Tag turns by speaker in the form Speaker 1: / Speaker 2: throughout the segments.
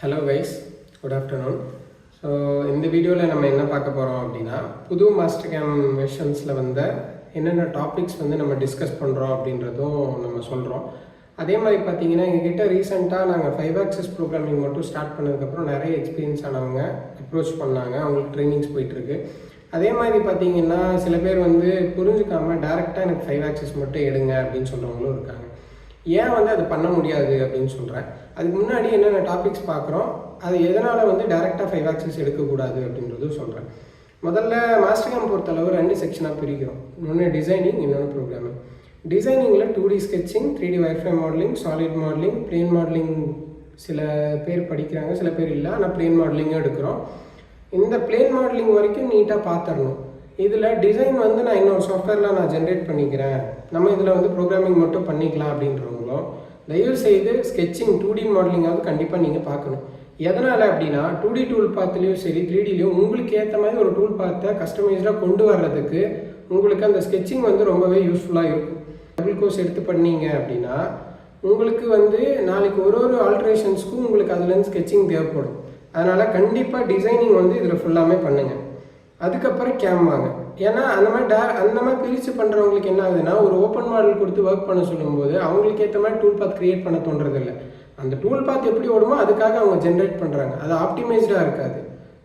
Speaker 1: Hello guys, good afternoon. So இந்த வீடியோவில் நம்ம என்ன பார்க்க போகிறோம் அப்படின்னா புது Mastercam வெர்ஷன்ஸில் வந்த என்னென்ன டாபிக்ஸ் வந்து நம்ம டிஸ்கஸ் பண்ணுறோம் அப்படின்றதும் நம்ம சொல்கிறோம். அதே மாதிரி பார்த்தீங்கன்னா எங்ககிட்ட ரீசெண்டாக நாங்கள் 5 axis ப்ரோக்ராமிங் மட்டும் ஸ்டார்ட் பண்ணதுக்கப்புறம் நிறைய எக்ஸ்பீரியன்ஸ் ஆனவங்க அப்ரோச் பண்ணாங்க, அவங்களுக்கு ட்ரைனிங்ஸ் போயிட்டுருக்கு. அதே மாதிரி பார்த்தீங்கன்னா சில பேர் வந்து புரிஞ்சுக்காமல் டேரெக்டாக எனக்கு 5 axis மட்டும் எடுங்க அப்படின்னு சொல்கிறவங்களும் இருக்காங்க. ஏன் வந்து அது பண்ண முடியாது அப்படின்னு சொல்கிறேன். அதுக்கு முன்னாடி என்னென்ன டாபிக்ஸ் பார்க்குறோம், அது எதனால் வந்து டேரெக்டாக 5 axis எடுக்கக்கூடாது அப்படின்றதும் சொல்கிறேன். முதல்ல Mastercam பொறுத்தளவு 2 செக்ஷனாக பிரிக்கிறோம். ஒன்று டிசைனிங், இன்னொன்று ப்ரோக்ராமிங். டிசைனிங்கில் 2D sketching, 3D wireframe modelling, solid modelling, plane modelling சில பேர் படிக்கிறாங்க, சில பேர் இல்லை. ஆனால் பிளேன் மாடலிங்கும் எடுக்கிறோம். இந்த பிளேன் மாடலிங் வரைக்கும் நீட்டாக பார்த்துடணும். இதில் டிசைன் வந்து நான் இன்னொரு சாஃப்ட்வேரில் நான் ஜென்ரேட் பண்ணிக்கிறேன், நம்ம இதில் வந்து ப்ரோக்ராமிங் மட்டும் பண்ணிக்கலாம் அப்படின்றவங்களும் தயவு செய்து ஸ்கெட்சிங் 2D மாடலிங்காவது கண்டிப்பாக நீங்கள் பார்க்கணும். எதனால் அப்படின்னா 2D டூல் பார்த்துலையும் சரி 3Dலையும் உங்களுக்கு ஏற்ற மாதிரி ஒரு டூல் பார்த்தை கஸ்டமைஸ்டாக கொண்டு வர்றதுக்கு உங்களுக்கு அந்த ஸ்கெட்சிங் வந்து ரொம்பவே யூஸ்ஃபுல்லாக இருக்கும். டபுள் கோர்ஸ் எடுத்து பண்ணீங்க அப்படின்னா உங்களுக்கு வந்து நாளைக்கு ஒரு ஆல்ட்ரேஷன்ஸ்க்கும் உங்களுக்கு அதுலேருந்து ஸ்கெட்சிங் தேவைப்படும். அதனால் கண்டிப்பாக டிசைனிங் வந்து இதில் ஃபுல்லாமே பண்ணுங்கள். அதுக்கப்புறம் கேம் வாங்க. ஏன்னா அந்த மாதிரி பிரித்து பண்ணுறவங்களுக்கு என்ன ஆகுதுன்னா, ஒரு ஓப்பன் மாடல் கொடுத்து ஒர்க் பண்ண சொல்லும்போது அவங்களுக்கு ஏற்ற மாதிரி டூல் பாத் க்ரியேட் பண்ண தோன்றதில்லை. அந்த டூல் பாத் எப்படி ஓடுமோ அதுக்காக அவங்க ஜென்ரேட் பண்ணுறாங்க. அது ஆப்டிமைஸ்டாக இருக்காது,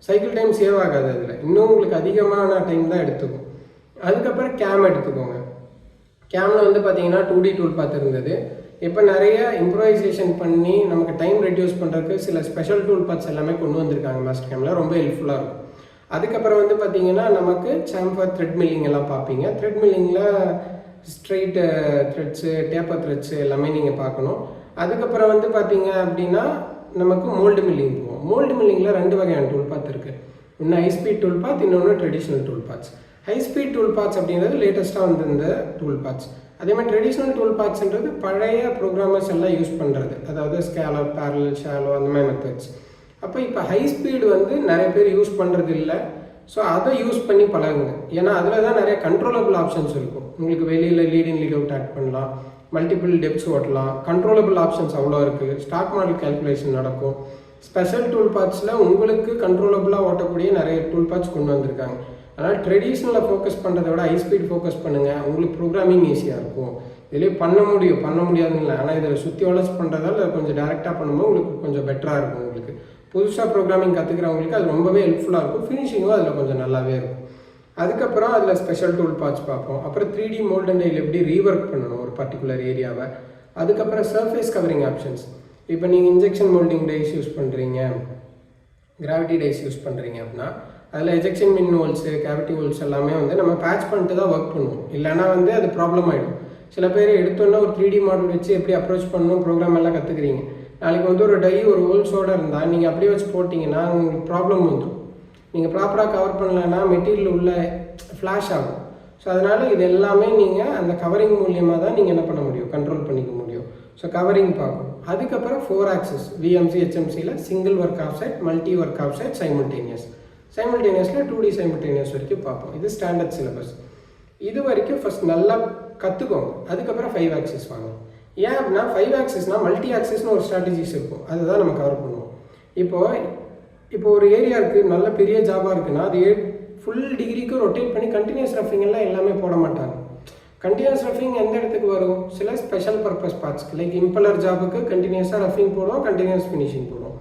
Speaker 1: சைக்கிள் டைம் சேவ் ஆகாது, அதில் இன்னும் உங்களுக்கு அதிகமான டைம் தான் எடுத்துக்கும். அதுக்கப்புறம் கேம் எடுத்துக்கோங்க. கேமில் வந்து பார்த்தீங்கன்னா 2D டூல் பாத் இருந்தது. இப்போ நிறைய இம்ப்ரோவைசேஷன் பண்ணி நமக்கு டைம் ரெடியூஸ் பண்ணுறதுக்கு சில ஸ்பெஷல் டூல் பாத்ஸ் எல்லாமே கொண்டு வந்திருக்காங்க Mastercamல, ரொம்ப ஹெல்ப்ஃபுல்லாக இருக்கும். அதுக்கப்புறம் வந்து பார்த்திங்கன்னா நமக்கு சாம்பர் த்ரெட் மில்லிங் எல்லாம் பார்ப்பீங்க. த்ரெட் மில்லிங்கில் ஸ்ட்ரெயிட் த்ரெட்ஸு, டேப்பர் த்ரெட்ஸு எல்லாமே நீங்கள் பார்க்கணும். அதுக்கப்புறம் வந்து பார்த்திங்க அப்படின்னா நமக்கு மோல்டு மில்லிங் போவோம். மோல்டு மில்லிங்கில் 2 வகையான டூல் பாத் இருக்குது. ஒன்று ஹை ஸ்பீட் டூல் பாத், இன்னொன்று traditional tool paths. High speed tool paths அப்படின்றது லேட்டஸ்ட்டாக வந்திருந்த டூல் பாத்ஸ். அதே மாதிரி ட்ரெடிஷ்னல் டூல் பாத்ஸ்ன்றது பழைய ப்ரோக்ராமர்ஸ் எல்லாம் யூஸ் பண்ணுறது, அதாவது ஸ்கேலோ, பேரலல், ஷாலோ அந்த மாதிரி மெத்தட்ஸ். அப்போ இப்போ ஹை ஸ்பீடு வந்து நிறைய பேர் யூஸ் பண்ணுறது இல்லை. ஸோ அதை யூஸ் பண்ணி பழகுங்க. ஏன்னா அதில் தான் நிறைய கண்ட்ரோலபிள் ஆப்ஷன்ஸ் இருக்கும். உங்களுக்கு வெளியில் lead in lead out add பண்ணலாம், மல்டிபிள் டெப்ஸ் ஓட்டலாம், கண்ட்ரோலபிள் ஆப்ஷன்ஸ் அவ்வளோ இருக்குது. ஸ்டாக் மாடல் கேல்குலேஷன் நடக்கும். ஸ்பெஷல் டூல் பாத்ஸில் உங்களுக்கு கண்ட்ரோலபிளாக ஓட்டக்கூடிய நிறைய டூல் பாத்ஸ் கொண்டு வந்திருக்காங்க. அதனால் ட்ரெடிஷ்னலில் ஃபோக்கஸ் பண்ணுறத விட ஹை ஸ்பீட் ஃபோக்கஸ் பண்ணுங்கள். உங்களுக்கு ப்ரோக்ராமிங் ஈஸியாக இருக்கும். இதிலே பண்ண முடியாதுன்னு இல்லை. ஆனால் இதில் சுற்றி வளர்ச்சி பண்ணுறதால கொஞ்சம் டேரெக்டாக பண்ணும்போது உங்களுக்கு கொஞ்சம் பெட்டராக இருக்கும். உங்களுக்கு புதுசாக ப்ரோக்ராமிங் கற்றுக்கிறவங்களுக்கு அது ரொம்பவே ஹெல்ப்ஃபுல்லாக இருக்கும். ஃபினிஷிங்கும் அதில் கொஞ்சம் நல்லாவே இருக்கும். அதுக்கப்புறம் அதில் ஸ்பெஷல் டூல் பாத்ஸ் பார்ப்போம். அப்புறம் 3D மோல்ட் அண்ட் டைல் எப்படி ரீவொர்க் பண்ணணும் ஒரு பர்டிகுலர் ஏரியாவை. அதுக்கப்புறம் சர்ஃபேஸ் கவரிங் ஆப்ஷன்ஸ். இப்போ நீங்கள் இன்ஜெக்ஷன் மோல்டிங் டைஸ் யூஸ் பண்ணுறீங்க, கிராவிட்டி டைஸ் யூஸ் பண்ணுறீங்க அப்படின்னா அதில் எஜெக்ஷன் மின் ஹோல்ஸு, கேவிட்டி ஹோல்ஸ் எல்லாமே வந்து நம்ம பேட்ச் பண்ணிட்டு தான் ஒர்க் பண்ணுவோம். இல்லைனா வந்து அது ப்ராப்ளம் ஆகிடும். சில பேர் எடுத்தோன்னா ஒரு 3D மாடல் வச்சு எப்படி அப்ரோச் பண்ணணும் ப்ரோக்ராம் எல்லாம் கற்றுக்குறீங்க. நாளைக்கு வந்து ஒரு டை ஒரு ஹோல்ஸோடு இருந்தால் நீங்கள் அப்படியே வச்சு போட்டிங்கன்னா உங்களுக்கு ப்ராப்ளம் வந்துடும். நீங்கள் ப்ராப்பராக கவர் பண்ணலைன்னா மெட்டீரியல் உள்ள ஃப்ளாஷ் ஆகும். ஸோ அதனால் இது எல்லாமே நீங்கள் அந்த கவரிங் மூலியமாக தான் நீங்கள் என்ன பண்ண முடியும், கண்ட்ரோல் பண்ணிக்க முடியும். ஸோ கவரிங் பார்க்கணும். அதுக்கப்புறம் 4 axis VMC HMCயில் single work offset, multi work offset, சைமல்டேனியஸில் 2D சைமல்டேனியஸ் வரைக்கும் பார்ப்போம். இது ஸ்டாண்டர்ட் சிலபஸ். இது வரைக்கும் ஃபஸ்ட் நல்லா கற்றுக்கோங்க. அதுக்கப்புறம் 5 axis வாங்க. ஏன் அப்படின்னா 5 axisனால் மல்டி ஆக்சிஸ்னு ஒரு ஸ்ட்ராட்டஜிஸ் இருக்கும், அதுதான் நம்ம கவர் பண்ணுவோம். இப்போ ஒரு ஏரியா இருக்குது, நல்ல பெரிய ஜாபாக இருக்குன்னா அது ஃபுல் டிகிரிக்கு ரொட்டேட் பண்ணி கண்டினியூஸ் ரஃபிங் எல்லாம் எல்லாமே போட மாட்டாங்க. கண்டினியூஸ் ரஃபிங் எந்த இடத்துக்கு வரும், சில ஸ்பெஷல் பர்பஸ் பார்ட்ஸ்க்கு லைக் இம்பலர் ஜாபுக்கு கண்டினியூஸாக ரஃபிங் போடுவோம், கண்டினியூஸ் ஃபினிஷிங் போடுவோம்.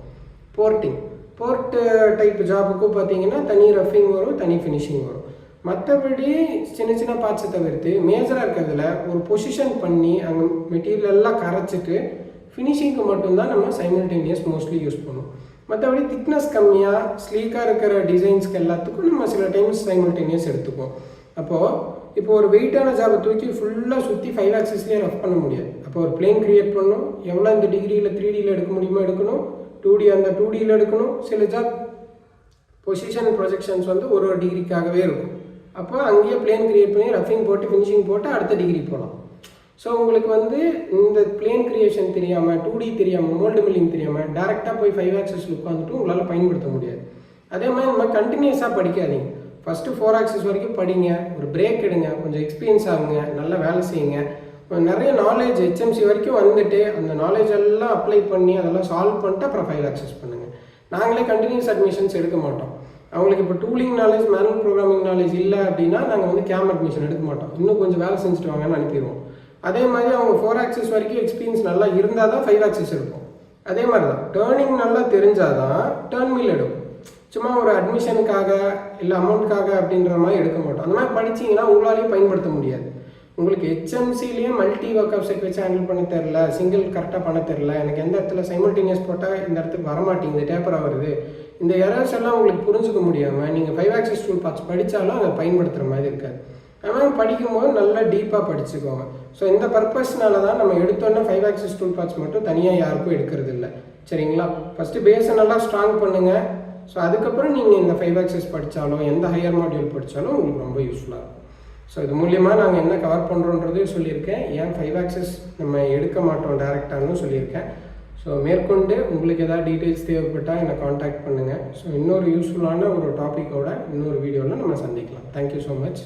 Speaker 1: போர்ட் டைப் ஜாபுக்கும் பார்த்தீங்கன்னா தனி ரஃபிங் வரும், தனி ஃபினிஷிங் வரும். மற்றபடி சின்ன பார்ட்ஸை தவிர்த்து மேஜராக இருக்கிறதுல ஒரு பொசிஷன் பண்ணி அங்கே மெட்டீரியல் எல்லாம் கரைச்சிட்டு ஃபினிஷிங்க்கு மட்டும்தான் நம்ம சைமல்டேனியஸ் மோஸ்ட்லி யூஸ் பண்ணுவோம். மற்றபடி திக்னஸ் கம்மியாக ஸ்லீக்காக இருக்கிற டிசைன்ஸ்க்கு எல்லாத்துக்கும் நம்ம சில டைம்ஸ் சைமல்டேனியஸ் எடுத்துக்குவோம். இப்போ ஒரு வெயிட்டான ஜாபை தூக்கி ஃபுல்லாக சுற்றி 5 axisலேயே ரஃப் பண்ண முடியாது. அப்போ ஒரு பிளேன் க்ரியேட் பண்ணணும், எவ்வளோ இந்த டிகிரியில் 3Dயில் எடுக்க முடியுமோ எடுக்கணும், 2D அந்த 2Dயில் எடுக்கணும். சில ஜாப் பொசிஷன் ப்ரொஜெக்ஷன்ஸ் வந்து ஒரு டிகிரிக்காகவே இருக்கும். அப்போ அங்கேயே பிளேன் க்ரியேட் பண்ணி ரஃபிங் போட்டு ஃபினிஷிங் போட்டு அடுத்த டிகிரி போகலாம். ஸோ உங்களுக்கு வந்து இந்த பிளேன் க்ரியேஷன் தெரியாமல், 2D தெரியாமல், மோல்டு மில்லிங் தெரியாமல் டேரெக்டாக போய் 5 axisல உட்காந்துட்டு உங்களால் பயன்படுத்த முடியாது. அதே மாதிரி நம்ம கண்டினியூஸாக படிக்காதீங்க. ஃபஸ்ட்டு 4 axis வரைக்கும் படிங்க, ஒரு பிரேக் எடுங்க, கொஞ்சம் எக்ஸ்பீரியன்ஸ் ஆகுங்க, நல்லா வேலை செய்யுங்க. நிறைய நாலேஜ் ஹெச்எம்சி வரைக்கும் வந்துட்டு அந்த நாலேஜ் எல்லாம் அப்ளை பண்ணி அதெல்லாம் சால்வ் பண்ணிட்டு அப்புறம் ஃபைல் ஆக்சஸ் பண்ணுங்கள். நாங்களே கண்டினியூஸ் அட்மிஷன்ஸ் எடுக்க மாட்டோம். அவங்களுக்கு இப்போ டூலிங் நாலேஜ், மேனுவல் ப்ரோக்ராமிங் நாலேஜ் இல்லை அப்படின்னா நாங்கள் வந்து கேம் அட்மிஷன் எடுக்க மாட்டோம். இன்னும் கொஞ்சம் வேலை செஞ்சுட்டு வாங்கன்னு அனுப்பிடுவோம். அதே மாதிரி அவங்க 4 ஆக்சஸ் வரைக்கும் எக்ஸ்பீரியன்ஸ் நல்லா இருந்தால் தான் 5 ஆக்சஸ் இருக்கும். அதே மாதிரி தான் டேர்னிங் நல்லா தெரிஞ்சால் தான் டேர்ன் மில் எடுக்கும். சும்மா ஒரு அட்மிஷனுக்காக இல்லை அமௌண்ட்டுக்காக அப்படின்ற மாதிரி எடுக்க மாட்டோம். அந்த மாதிரி படிச்சிங்கன்னா உங்களாலையும் பயன்படுத்த முடியாது. உங்களுக்கு ஹெச்எம்சிலேயே மல்டி ஒர்க் ஆஃப் செட் வச்சு ஹேண்டில் பண்ண தெரில, சிங்கிள் கரெக்டாக பண்ண தெரில, எனக்கு எந்த இடத்துல சைமல்டேனியஸ் போட்டால் இந்த இடத்துக்கு வரமாட்டேங்குது, டேப்பராக வருது, இந்த எரர்ஸ் எல்லாம் உங்களுக்கு புரிஞ்சுக்க முடியாமல் நீங்கள் 5 ஆக்சஸ் டூல் பார்த்து படித்தாலும் அதை பயன்படுத்துகிற மாதிரி இருக்காது. அதனால் படிக்கும்போது நல்லா டீப்பாக படிச்சுக்கோங்க. ஸோ இந்த பர்பஸ்னால தான் நம்ம எடுத்தோன்னே 5 ஆக்சஸ் டூல் பார்ட்ஸ் மட்டும் தனியாக யாருக்கும் எடுக்கிறது இல்லை. சரிங்களா? ஃபஸ்ட்டு பேஸை நல்லா ஸ்ட்ராங் பண்ணுங்கள். ஸோ அதுக்கப்புறம் நீங்கள் இந்த 5 ஆக்சஸ் படித்தாலும் எந்த ஹையர் மாடியூல் படித்தாலும் உங்களுக்கு ரொம்ப யூஸ்ஃபுல்லாக இருக்கும். ஸோ இது மூலியமாக நாங்கள் என்ன கவர் பண்ணுறோன்றதையும் சொல்லியிருக்கேன். ஏன் 5 ஆக்சஸ் நம்ம எடுக்க மாட்டோம் டேரெக்டானு சொல்லியிருக்கேன். ஸோ மேற்கொண்டு உங்களுக்கு எதாவது டீட்டெயில்ஸ் தேவைப்பட்டால் என்னை காண்டாக்ட் பண்ணுங்கள். ஸோ இன்னொரு யூஸ்ஃபுல்லான ஒரு டாப்பிக்கோட இன்னொரு வீடியோவில் நம்ம சந்திக்கலாம். Thank you so much.